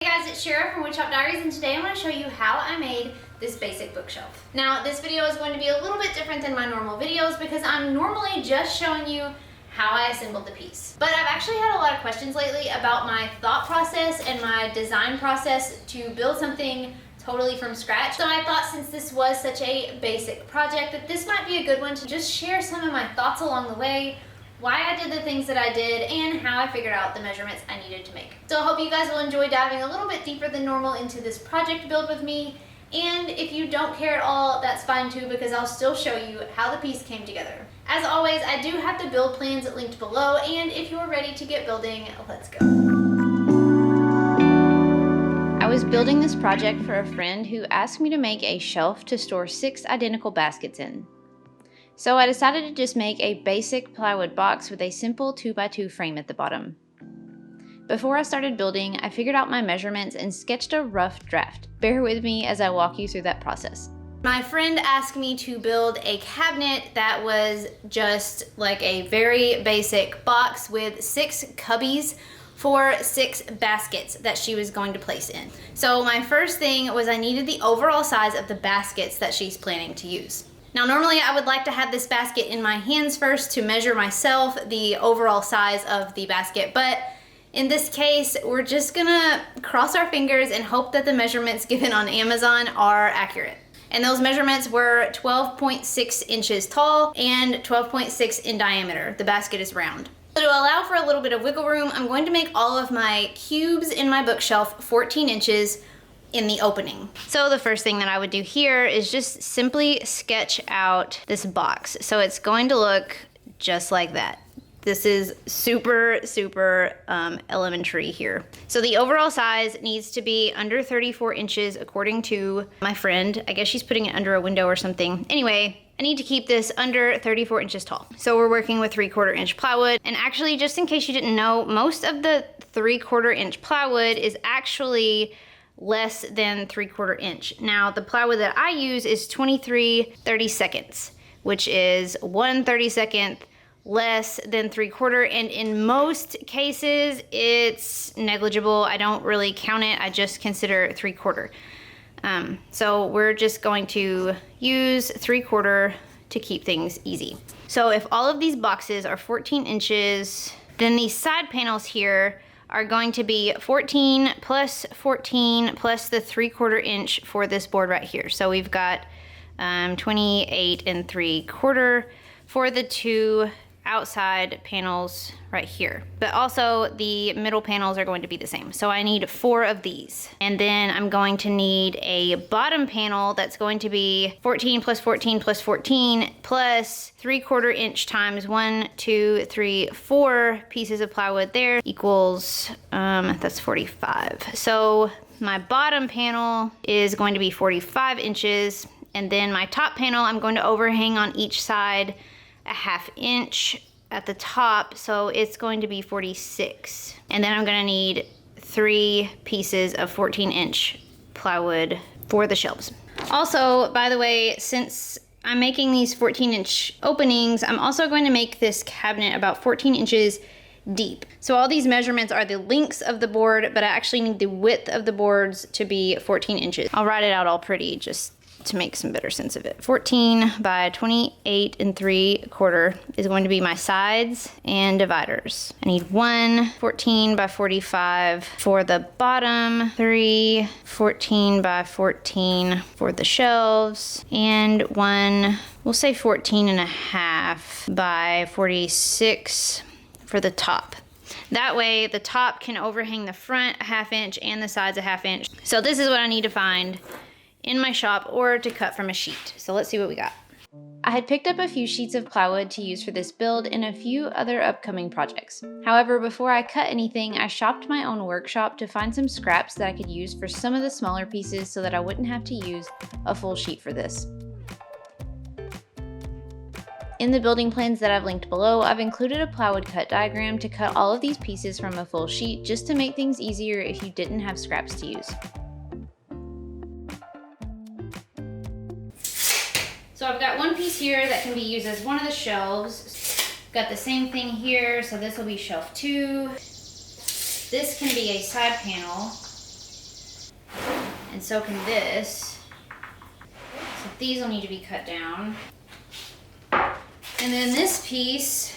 Hey guys, it's Shara from Wood Shop Diaries, and today I'm going to show you how I made this basic bookshelf. Now, this video is going to be a little bit different than my normal videos because I'm normally just showing you how I assembled the piece. But I've actually had a lot of questions lately about my thought process and my design process to build something totally from scratch. So I thought, since this was such a basic project, that this might be a good one to just share some of my thoughts along the way, why I did the things that I did, and how I figured out the measurements I needed to make. So I hope you guys will enjoy diving a little bit deeper than normal into this project build with me. And if you don't care at all, that's fine too, because I'll still show you how the piece came together. As always, I do have the build plans linked below, and if you're ready to get building, let's go. I was building this project for a friend who asked me to make a shelf to store 6 identical baskets in. So I decided to just make a basic plywood box with a simple 2x2 frame at the bottom. Before I started building, I figured out my measurements and sketched a rough draft. Bear with me as I walk you through that process. My friend asked me to build a cabinet that was just like a very basic box with 6 cubbies for 6 baskets that she was going to place in. So my first thing was I needed the overall size of the baskets that she's planning to use. Now, normally I would like to have this basket in my hands first to measure myself the overall size of the basket, but in this case, we're just gonna cross our fingers and hope that the measurements given on Amazon are accurate. And those measurements were 12.6 inches tall and 12.6 in diameter. The basket is round. So to allow for a little bit of wiggle room, I'm going to make all of my cubes in my bookshelf 14 inches in the opening. So the first thing that I would do here is just simply sketch out this box. So it's going to look just like that. This is super elementary here. So the overall size needs to be under 34 inches according to my friend. I guess she's putting it under a window or something. Anyway, I need to keep this under 34 inches tall. So we're working with 3/4 inch plywood. And actually, just in case you didn't know, most of the 3/4 inch plywood is actually less than 3/4 inch. Now, the plywood that I use is 23 32nds, which is 1/32 less than 3/4, and in most cases it's negligible. I don't really count it, I just consider 3/4. So we're just going to use 3/4 to keep things easy. So if all of these boxes are 14 inches, then these side panels here are going to be 14 plus 14 plus the 3/4 inch for this board right here. So we've got 28 3/4 for the 2 outside panels right here. But also the middle panels are going to be the same. So I need 4 of these. And then I'm going to need a bottom panel that's going to be 14 plus 14 plus 14 plus 3/4 inch times 1, 2, 3, 4 pieces of plywood there equals, that's 45. So my bottom panel is going to be 45 inches. And then my top panel, I'm going to overhang on each side a 1/2 inch at the top, so it's going to be 46. And then I'm gonna need 3 pieces of 14 inch plywood for the shelves. Also, by the way, since I'm making these 14 inch openings, I'm also going to make this cabinet about 14 inches deep. So all these measurements are the lengths of the board, but I actually need the width of the boards to be 14 inches. I'll write it out all pretty just to make some better sense of it. 14 by 28 3/4 is going to be my sides and dividers. I need 1 14 by 45 for the bottom, 3 14 by 14 for the shelves, and 1, we'll say 14.5 by 46 for the top. That way the top can overhang the front a 1/2 inch and the sides a 1/2 inch. So this is what I need to find in my shop or to cut from a sheet. So let's see what we got. I had picked up a few sheets of plywood to use for this build and a few other upcoming projects. However, before I cut anything, I shopped my own workshop to find some scraps that I could use for some of the smaller pieces so that I wouldn't have to use a full sheet for this. In the building plans that I've linked below, I've included a plywood cut diagram to cut all of these pieces from a full sheet just to make things easier if you didn't have scraps to use. So I've got one piece here that can be used as one of the shelves. Got the same thing here, so this will be shelf 2. This can be a side panel. and so can this. So these will need to be cut down. And then this piece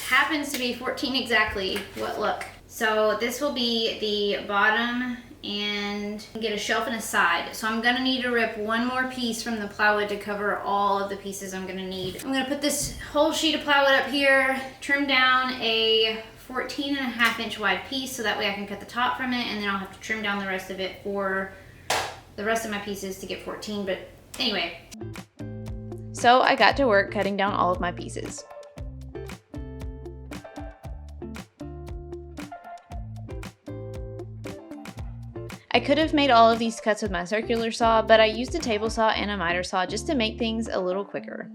happens to be 14 exactly. What luck. So this will be the bottom and get a shelf and a side. So I'm gonna need to rip one more piece from the plywood to cover all of the pieces I'm gonna need. I'm gonna put this whole sheet of plywood up here, trim down a 14.5-inch wide piece so that way I can cut the top from it, and then I'll have to trim down the rest of it for the rest of my pieces to get 14, but anyway. So I got to work cutting down all of my pieces. I could have made all of these cuts with my circular saw, but I used a table saw and a miter saw just to make things a little quicker.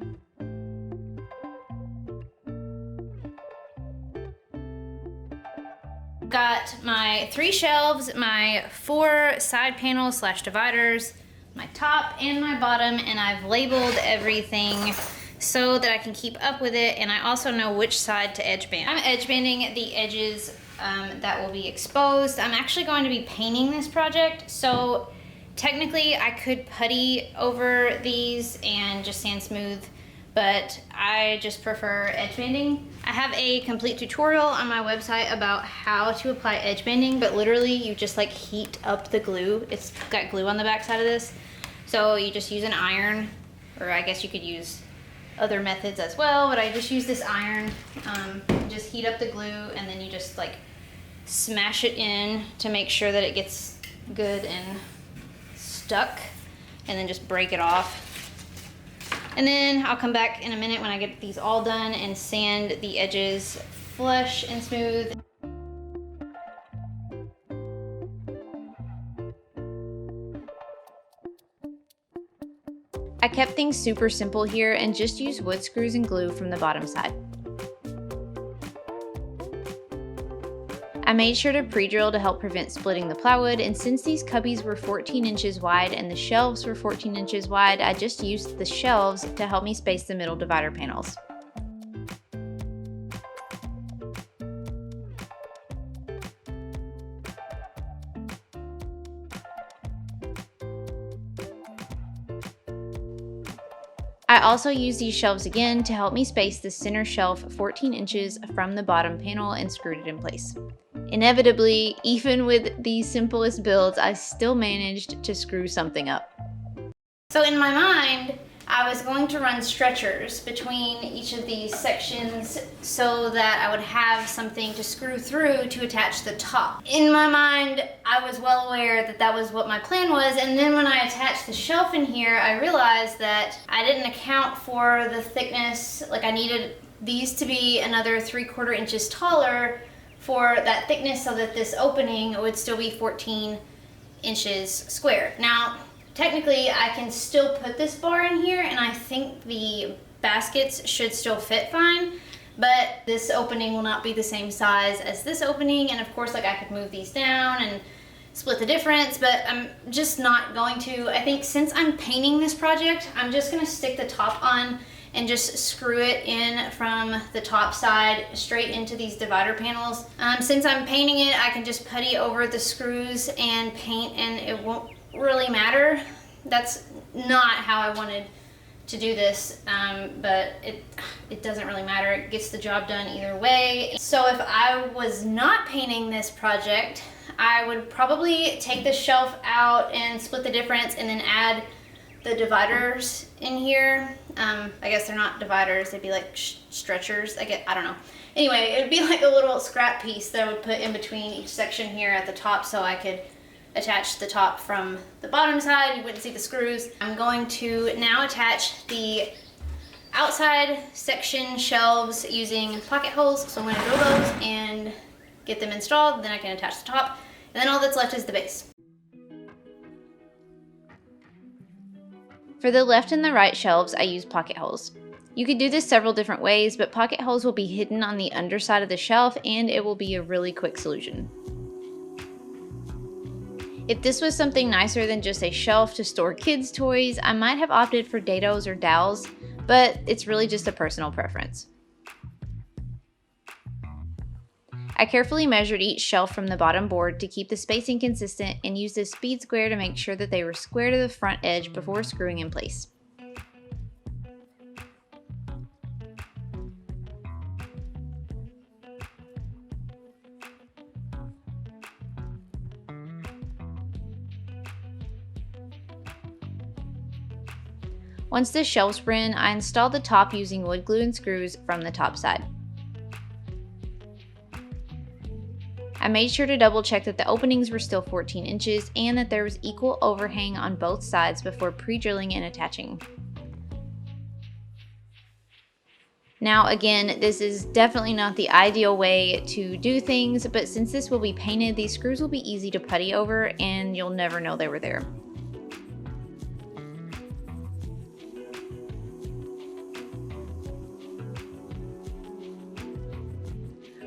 Got my 3 shelves, my 4 side panels / dividers, my top and my bottom, and I've labeled everything so that I can keep up with it, and I also know which side to edge band. I'm edge banding the edges that will be exposed. I'm actually going to be painting this project, so technically I could putty over these and just sand smooth, but I just prefer edge banding. I have a complete tutorial on my website about how to apply edge banding, but literally you just like heat up the glue. It's got glue on the back side of this, so you just use an iron, or I guess you could use other methods as well, but I just use this iron. Just heat up the glue, and then you just like smash it in to make sure that it gets good and stuck, and then just break it off. And then I'll come back in a minute when I get these all done and sand the edges flush and smooth. I kept things super simple here and just used wood screws and glue from the bottom side. I made sure to pre-drill to help prevent splitting the plywood, and since these cubbies were 14 inches wide and the shelves were 14 inches wide, I just used the shelves to help me space the middle divider panels. I also used these shelves again to help me space the center shelf 14 inches from the bottom panel and screwed it in place. Inevitably, even with the simplest builds, I still managed to screw something up. So in my mind, I was going to run stretchers between each of these sections so that I would have something to screw through to attach the top. In my mind, I was well aware that that was what my plan was, and then when I attached the shelf in here, I realized that I didn't account for the thickness. Like, I needed these to be another 3/4 inches taller for that thickness so that this opening would still be 14 inches square. Now, technically, I can still put this bar in here, and I think the baskets should still fit fine, but this opening will not be the same size as this opening, and of course, like, I could move these down and split the difference, but I'm just not going to. I think since I'm painting this project, I'm just gonna stick the top on and just screw it in from the top side straight into these divider panels. Since I'm painting it, I can just putty over the screws and paint, and it won't really matter. That's not how I wanted to do this, but it doesn't really matter. It gets the job done either way. So if I was not painting this project, I would probably take the shelf out and split the difference and then add the dividers in here. I guess they're not dividers, they'd be like stretchers. I don't know. Anyway, it would be like a little scrap piece that I would put in between each section here at the top so I could attach the top from the bottom side. You wouldn't see the screws. I'm going to now attach the outside section shelves using pocket holes. So I'm going to drill those and get them installed. Then I can attach the top. And then all that's left is the base. For the left and the right shelves, I use pocket holes. You could do this several different ways, but pocket holes will be hidden on the underside of the shelf, and it will be a really quick solution. If this was something nicer than just a shelf to store kids' toys, I might have opted for dados or dowels, but it's really just a personal preference. I I carefully measured each shelf from the bottom board to keep the spacing consistent and used a speed square to make sure that they were square to the front edge before screwing in place. Once the shelves were in, I installed the top using wood glue and screws from the top side. I made sure to double check that the openings were still 14 inches and that there was equal overhang on both sides before pre-drilling and attaching. Now again, this is definitely not the ideal way to do things, but since this will be painted, these screws will be easy to putty over and you'll never know they were there.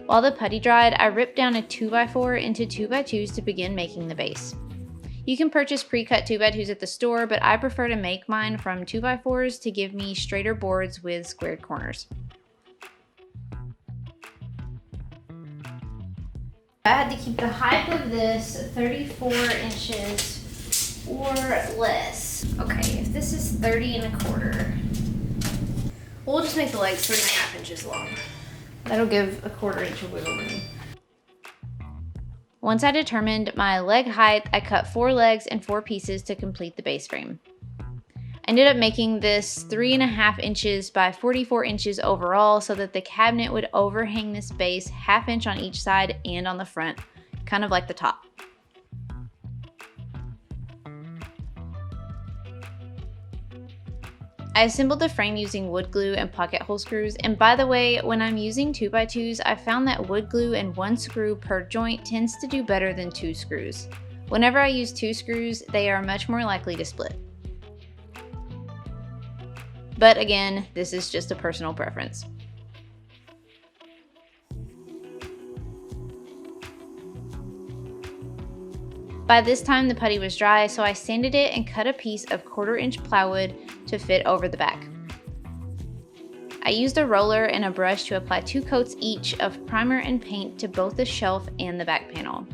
While the putty dried, I ripped down a 2x4 into 2x2s to begin making the base. You can purchase pre-cut 2x2s at the store, but I prefer to make mine from 2x4s to give me straighter boards with squared corners. I had to keep the height of this 34 inches or less. Okay, if this is 30 1/4, we'll just make the legs 3 1/2 inches long. That'll give a 1/4 inch of wiggle room. Once I determined my leg height, I cut 4 legs and 4 pieces to complete the base frame. I ended up making this 3 1/2 inches by 44 inches overall so that the cabinet would overhang this base 1/2 inch on each side and on the front, kind of like the top. I assembled the frame using wood glue and pocket hole screws, and by the way, when I'm using 2x2s, I found that wood glue and 1 screw per joint tends to do better than 2 screws. Whenever I use 2 screws, they are much more likely to split. But again, this is just a personal preference. By this time the putty was dry, so I sanded it and cut a piece of 1/4 inch plywood to fit over the back. I used a roller and a brush to apply 2 coats each of primer and paint to both the shelf and the back panel.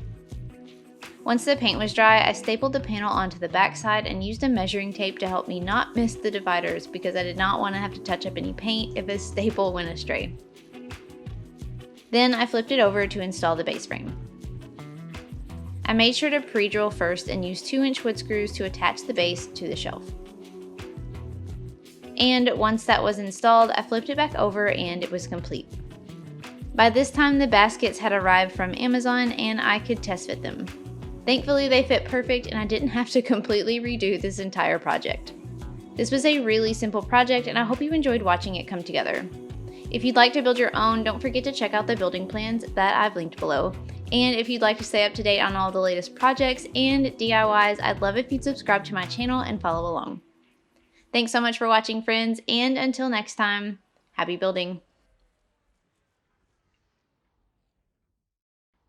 Once the paint was dry, I stapled the panel onto the back side and used a measuring tape to help me not miss the dividers because I did not want to have to touch up any paint if a staple went astray. Then I flipped it over to install the base frame. I made sure to pre-drill first and use 2-inch wood screws to attach the base to the shelf. And once that was installed, I flipped it back over and it was complete. By this time, the baskets had arrived from Amazon and I could test fit them. Thankfully, they fit perfect and I didn't have to completely redo this entire project. This was a really simple project and I hope you enjoyed watching it come together. If you'd like to build your own, don't forget to check out the building plans that I've linked below. And if you'd like to stay up to date on all the latest projects and DIYs, I'd love if you'd subscribe to my channel and follow along. Thanks so much for watching, friends, and until next time, happy building!